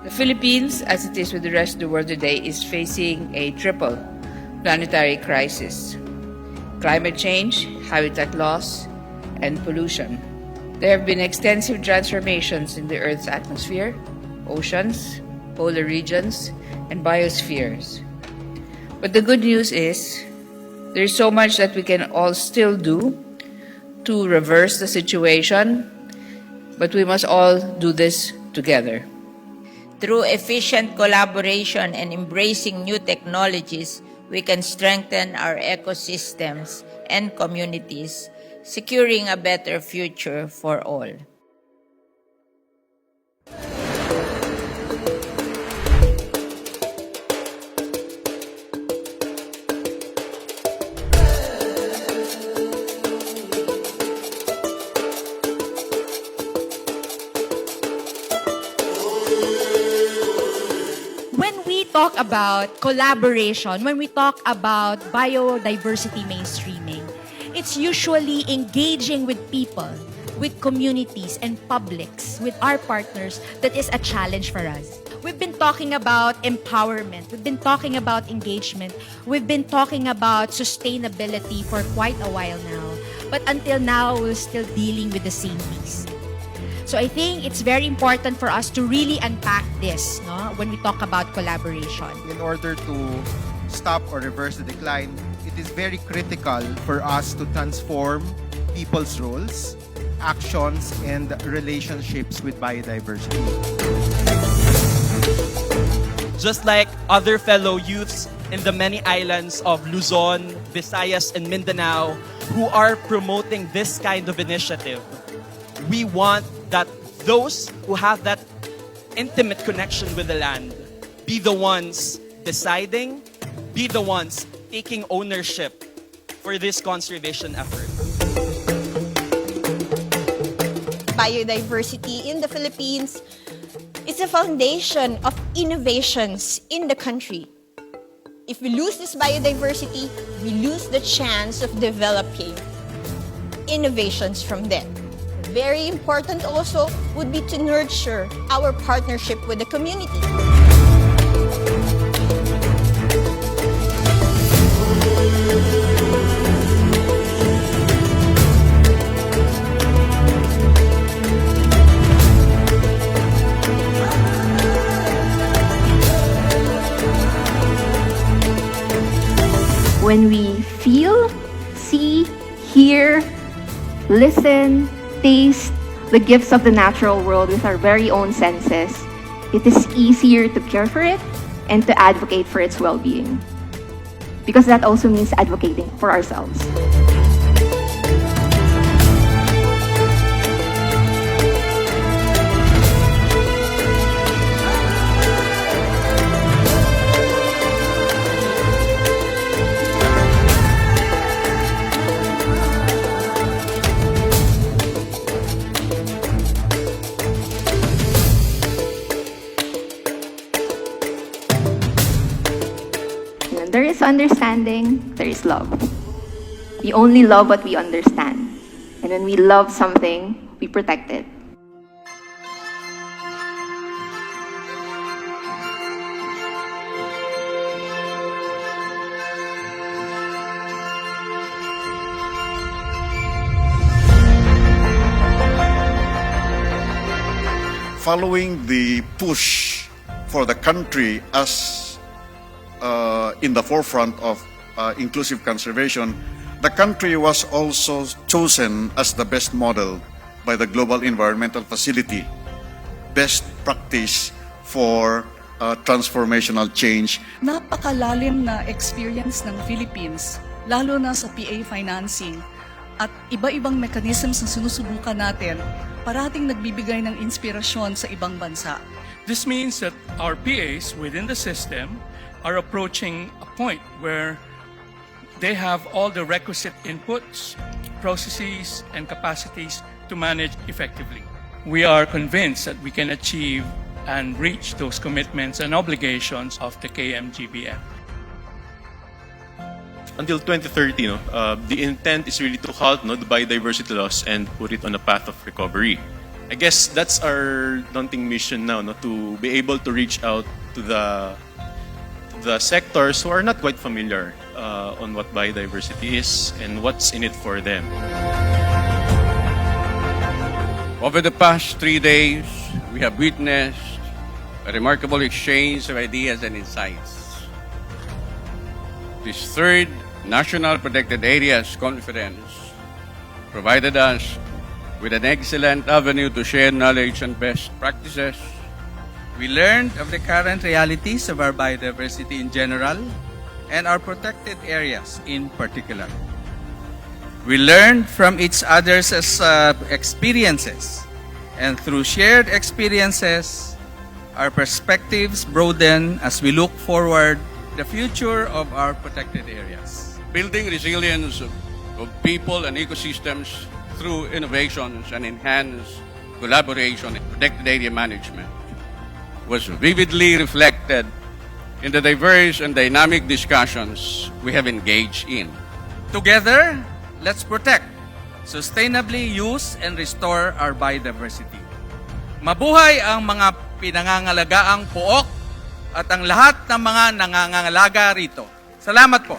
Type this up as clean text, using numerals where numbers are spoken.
The Philippines, as it is with the rest of the world today, is facing a triple planetary crisis: climate change, habitat loss, and pollution. There have been extensive transformations in the Earth's atmosphere, oceans, polar regions, and biospheres. But the good news is there is so much that we can all still do to reverse the situation, but we must all do this together. Through efficient collaboration and embracing new technologies, we can strengthen our ecosystems and communities, securing a better future for all. When we talk about collaboration, when we talk about biodiversity mainstreaming, it's usually engaging with people, with communities and publics, with our partners that is a challenge for us. We've been talking about empowerment. We've been talking about engagement. We've been talking about sustainability for quite a while now. But until now, we're still dealing with the same beast. So I think it's very important for us to really unpack this, no, when we talk about collaboration. In order to stop or reverse the decline, it is very critical for us to transform people's roles, actions, and relationships with biodiversity. Just like other fellow youths in the many islands of Luzon, Visayas, and Mindanao who are promoting this kind of initiative, we want that those who have that intimate connection with the land be the ones deciding, be the ones taking ownership for this conservation effort. Biodiversity in the Philippines is a foundation of innovations in the country. If we lose this biodiversity, we lose the chance of developing innovations from them. Very important also would be to nurture our partnership with the community. When we feel, see, hear, listen, taste the gifts of the natural world with our very own senses, it is easier to care for it and to advocate for its well-being. Because that also means advocating for ourselves. When there is understanding, there is love. We only love what we understand. And when we love something, we protect it. Following the push for the country as in the forefront of inclusive conservation, the country was also chosen as the best model by the Global Environmental Facility, best practice for transformational change. Napakalalim na experience ng Philippines, lalo na sa PA financing, at iba-ibang mechanisms na sinusubukan natin, parating nagbibigay ng inspirasyon sa ibang bansa. This means that our PAs within the system are approaching a point where they have all the requisite inputs, processes, and capacities to manage effectively. We are convinced that we can achieve and reach those commitments and obligations of the KMGBF. Until 2030, the intent is really to halt the biodiversity loss and put it on a path of recovery. I guess that's our daunting mission now, no, to be able to reach out to the sectors who are not quite familiar on what biodiversity is and what's in it for them. Over the past 3 days, we have witnessed a remarkable exchange of ideas and insights. This third National Protected Areas Conference provided us with an excellent avenue to share knowledge and best practices. We learned of the current realities of our biodiversity in general and our protected areas in particular. We learned from each other's experiences, and through shared experiences, our perspectives broaden as we look forward the future of our protected areas. Building resilience of people and ecosystems through innovations and enhanced collaboration in protected area management was vividly reflected in the diverse and dynamic discussions we have engaged in. Together, let's protect, sustainably use, and restore our biodiversity. Mabuhay ang mga pinangangalagaang pook at ang lahat ng mga nangangalaga rito. Salamat po.